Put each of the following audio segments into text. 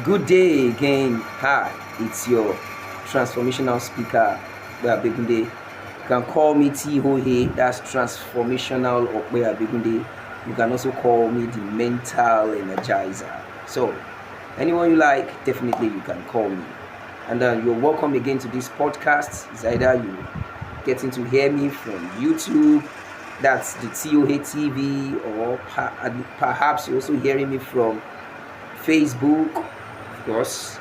Good day again. Hi, it's your transformational speaker, Begunde. You can call me T-Ho-He, that's transformational Okwe Begunde. You can also call me the mental energizer. So, anyone you like, definitely you can call me. And you're welcome again to this podcast. It's either you getting to hear me from YouTube, that's the TOH TV, or perhaps you're also hearing me from Facebook, of course.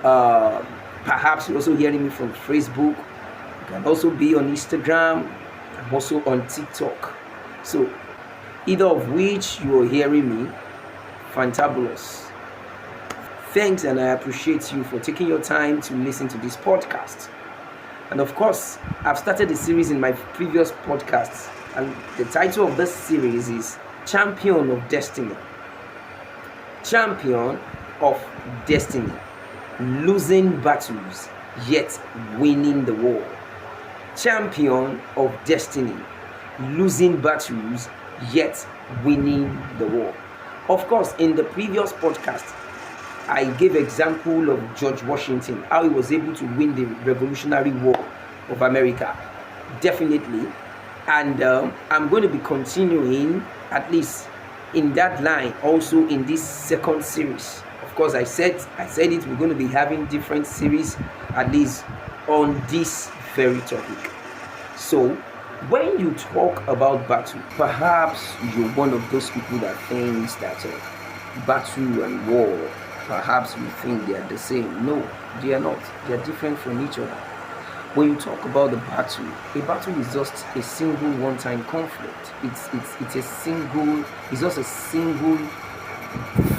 Uh, Perhaps you're also hearing me from Facebook. You can also be on Instagram. I'm also on TikTok. So, either of which you are hearing me, fantabulous. Thanks, and I appreciate you for taking your time to listen to this podcast. And of course, I've started a series in my previous podcasts, and the title of this series is Champion of Destiny. Champion of Destiny. Losing battles, yet winning the war. Champion of Destiny. Losing battles, yet winning the war. Of course, in the previous podcast, I gave example of George Washington, how he was able to win the Revolutionary War of America. Definitely. And I'm going to be continuing, at least in that line, also in this second series. Of course, I said it, we're going to be having different series, at least on this very topic. So, when you talk about battle, perhaps you're one of those people that thinks that battle and war, perhaps you think they are the same. No, they are not. They are different from each other. When you talk about the battle, a battle is just a single one-time conflict. It's just a single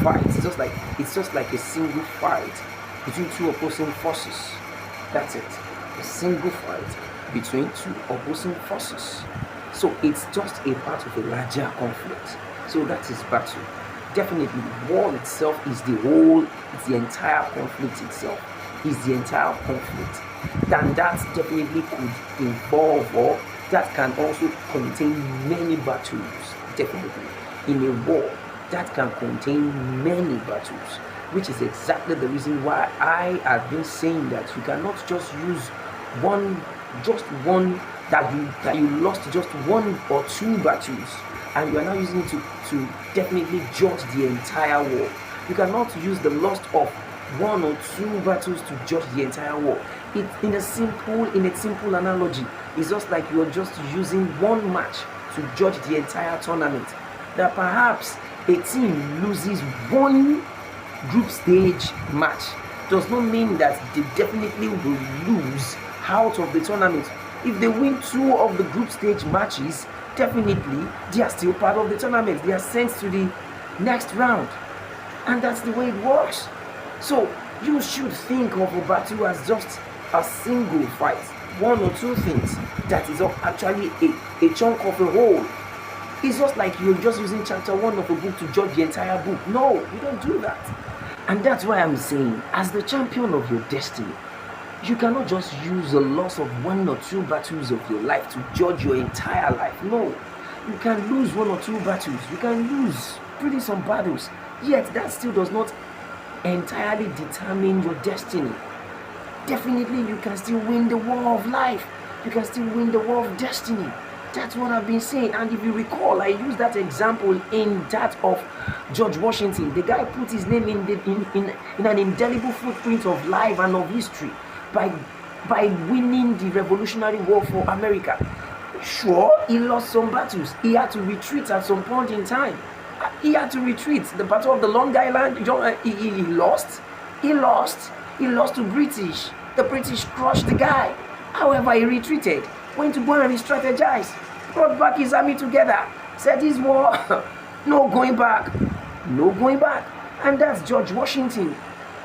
fight. It's just like a single fight between two opposing forces. That's it. A single fight between two opposing forces. So it's just a part of a larger conflict. So that is battle. Definitely, war itself is it's the entire conflict itself. Is the entire conflict. Then that definitely could involve, or that can also contain many battles. Definitely, in a war, that can contain many battles, which is exactly the reason why I have been saying that you cannot just use one that you lost just one or two battles, and you are now using it to definitely judge the entire war. You cannot use the loss of one or two battles to judge the entire war. In a simple analogy, it's just like you're just using one match to judge the entire tournament. That perhaps a team loses one group stage match does not mean that they definitely will lose out of the tournament. If they win two of the group stage matches, definitely they are still part of the tournament. They are sent to the next round, and that's the way it works. So you should think of a battle as just a single fight, one or two things that is actually a chunk of a whole. It's just like you're just using chapter 1 of a book to judge the entire book. No, you don't do that. And that's why I'm saying, as the champion of your destiny, you cannot just use the loss of one or two battles of your life to judge your entire life. No, you can lose one or two battles. You can lose pretty some battles. Yet that still does not entirely determine your destiny. Definitely, you can still win the war of life. You can still win the war of destiny. That's what I've been saying. And if you recall, I used that example in that of George Washington. The guy put his name in an indelible footprint of life and of history by winning the Revolutionary War for America. Sure, he lost some battles. He had to retreat at some point in time. He had to retreat. The Battle of the Long Island, he lost. He lost to British. The British crushed the guy. However, he retreated, went to go and re-strategize, brought back his army together, said this war, no going back. And that's George Washington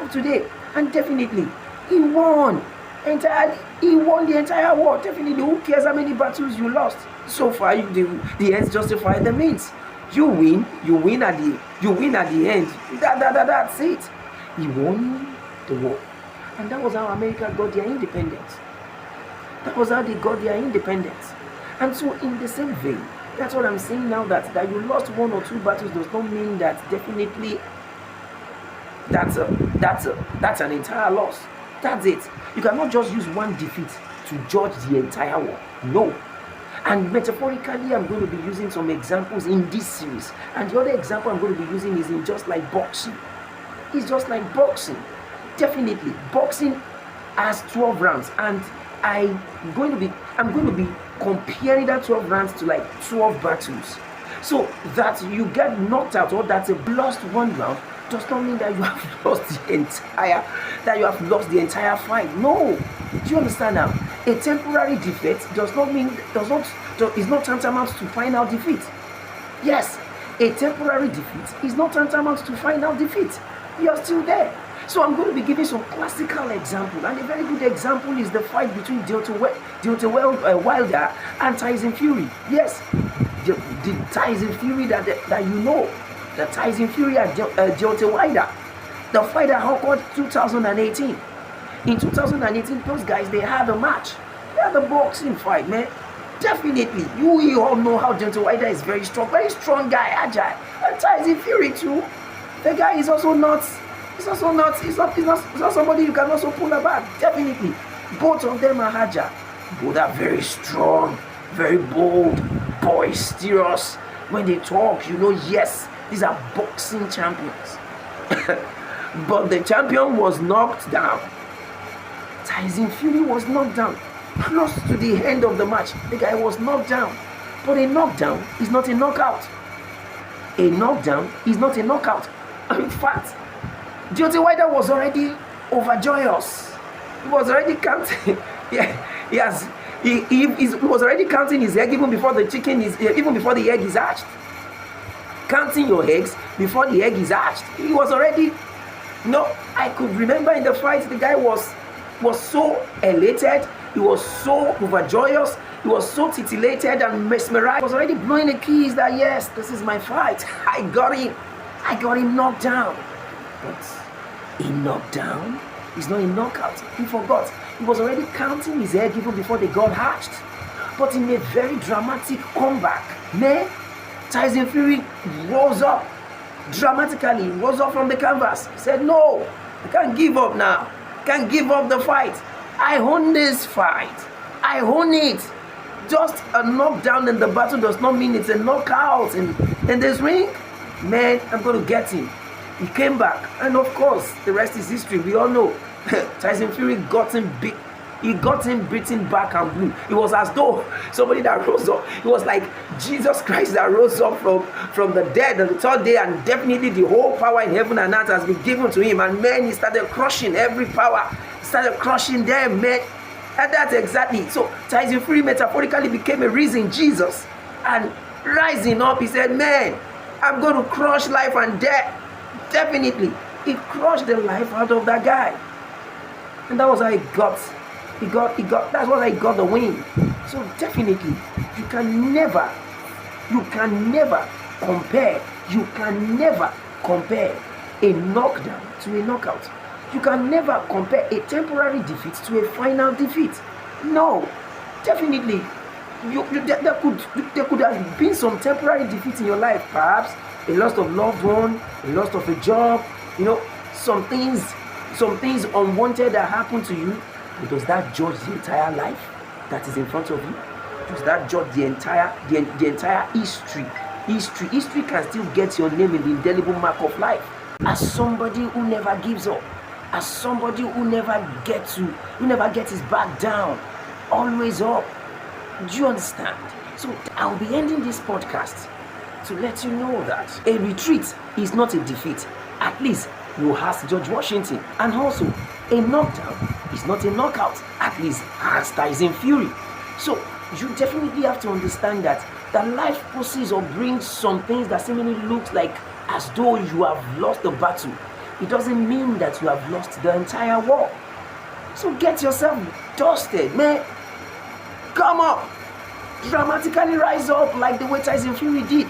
of today. And definitely, he won entirely. He won the entire war. Definitely, who cares how many battles you lost? So far, the ends justify the means. You win at the end. That's it. He won the war. And that was how America got their independence. That was how they got their independence. And so in the same vein, that's what I'm saying now, that you lost one or two battles does not mean that definitely that's an entire loss. That's it. You cannot just use one defeat to judge the entire war. No. And metaphorically, I'm going to be using some examples in this series. And the other example I'm going to be using is in just like boxing. It's just like boxing. Definitely, boxing has 12 rounds, and I'm going to be comparing that 12 rounds to like 12 battles. So that you get knocked out or that you lost one round does not mean that you have lost the entire fight. No. Do you understand now? A temporary defeat is not tantamount to final defeat. Yes, a temporary defeat is not tantamount to final defeat. You are still there. So I'm going to be giving some classical example, and a very good example is the fight between Deontay Wilder and Tyson Fury. Yes, the Tyson Fury that you know, the Tyson Fury and Deontay Wilder, the fight that occurred 2018. In 2018, those guys, they had a match. They had a boxing fight, man. Definitely, you all know how Deontay Wilder is very strong guy, agile. And Tyson Fury too. The guy is also not. He's not somebody you can also pull about. Definitely, both of them are agile. Both are very strong, very bold, boisterous. When they talk, you know, yes, these are boxing champions. But the champion was knocked down. Tyson Fury was knocked down close to the end of the match. The guy was knocked down. But a knockdown is not a knockout. A knockdown is not a knockout. In fact, Deontay Wilder was already overjoyous. He was already counting. He was already counting his egg even before the egg is hatched. Counting your eggs before the egg is hatched. He was already. I could remember in the fight, the guy was so elated. He was so overjoyous. He was so titillated and mesmerized. He was already blowing the keys that yes, this is my fight. I got him knocked down. But a knockdown is not a knockout. He forgot. He was already counting his egg even before they got hatched. But in a very dramatic comeback, Tyson Fury rose up dramatically, rose up from the canvas. He said, no, I can't give up now. I can't give up the fight. I own this fight. I own it. Just a knockdown in the battle does not mean it's a knockout in this ring. Man, I'm going to get him. He came back, and of course, the rest is history. We all know Tyson Fury got him big. He got him beaten back and blue. It was as though somebody that rose up. It was like Jesus Christ that rose up from the dead on the third day, and definitely the whole power in heaven and earth has been given to him. And man, he started crushing every power. He started crushing them, man. And that's exactly. So Tyson Fury metaphorically became a risen Jesus. And rising up, he said, man, I'm going to crush life and death. Definitely. He crushed the life out of that guy. And that was how that's what I got the win. So definitely, you can never compare a knockdown to a knockout. You can never compare a temporary defeat to a final defeat. No, definitely. There could have been some temporary defeat in your life, perhaps a loss of loved one, a loss of a job, some things unwanted that happened to you. But does that judge the entire life that is in front of you? Does that judge the entire history? History can still get your name in the indelible mark of life. As somebody who never gives up, as somebody who never gets his back down, always up. Do you understand? So I'll be ending this podcast to let you know that a retreat is not a defeat. At least you ask George Washington. And also, a knockdown is not a knockout. At least ask Tyson Fury. So you definitely have to understand that life poses or brings some things that seemingly looks like as though you have lost the battle. It doesn't mean that you have lost the entire war. So get yourself dusted, man. Come up. Dramatically rise up like the way Tyson Fury did.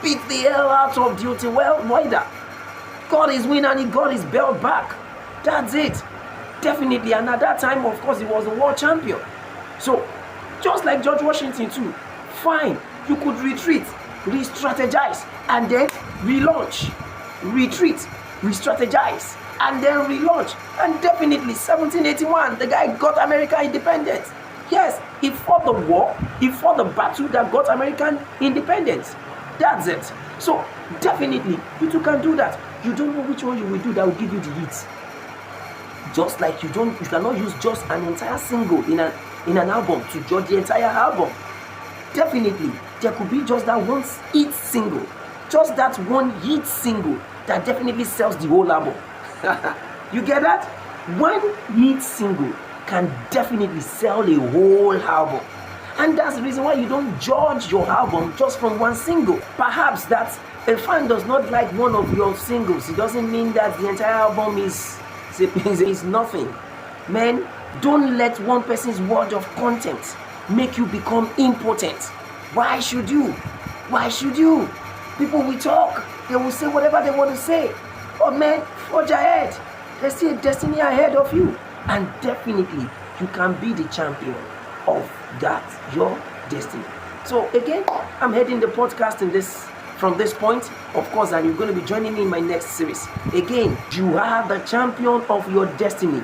Beat the hell out of Deontay Wilder. Got his win and he got his belt back. That's it. Definitely. And at that time, of course, he was a world champion. So, just like George Washington too, fine, you could retreat, re-strategize, and then relaunch. Retreat, re-strategize, and then relaunch. And definitely 1781, the guy got American independence. Yes, he fought the war, he fought the battle that got American independence. That's it. So definitely you too can do that. You don't know which one you will do that will give you the hits. Just like you cannot use just an entire single in an album to judge the entire album. Definitely there could be just that one hit single, just that one hit single that definitely sells the whole album. You get that? One hit single can definitely sell a whole album. And that's the reason why you don't judge your album just from one single. Perhaps that a fan does not like one of your singles, it doesn't mean that the entire album is nothing. Man, don't let one person's word of contempt make you become impotent. Why should you? Why should you? People will talk, they will say whatever they want to say. But man, forge ahead. There's still a destiny ahead of you. And definitely, you can be the champion of that, your destiny. So again, I'm heading the podcast from this point, of course, and you're going to be joining me in my next series. Again, you are the champion of your destiny,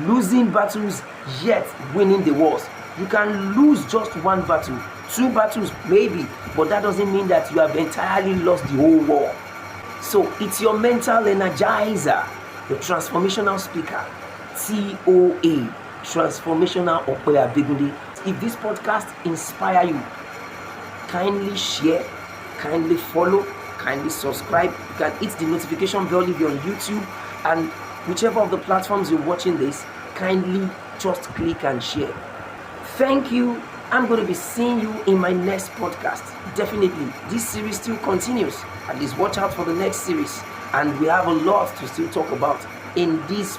losing battles yet winning the wars. You can lose just one battle, 2 battles maybe, but that doesn't mean that you have entirely lost the whole war. So it's your mental energizer, the transformational speaker, TOA, transformational Okoya Begunde. If this podcast inspire you, kindly share, kindly follow, kindly subscribe. You can hit the notification bell if you're on YouTube, and whichever of the platforms you're watching this, kindly just click and share. Thank you. I'm going to be seeing you in my next podcast. Definitely, this series still continues. At least watch out for the next series. And we have a lot to still talk about in this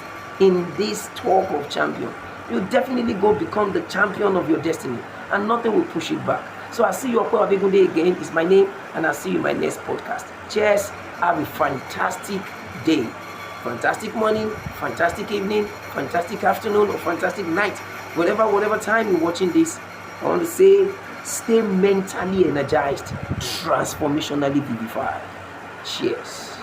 talk of champion. You definitely go become the champion of your destiny, and nothing will push it back. So I see you Okoya Begunde again, is my name, and I'll see you in my next podcast. Cheers. Have a fantastic day, fantastic morning, fantastic evening, fantastic afternoon, or fantastic night. Whatever time you're watching this, I want to say, stay mentally energized, transformationally vivified. Cheers.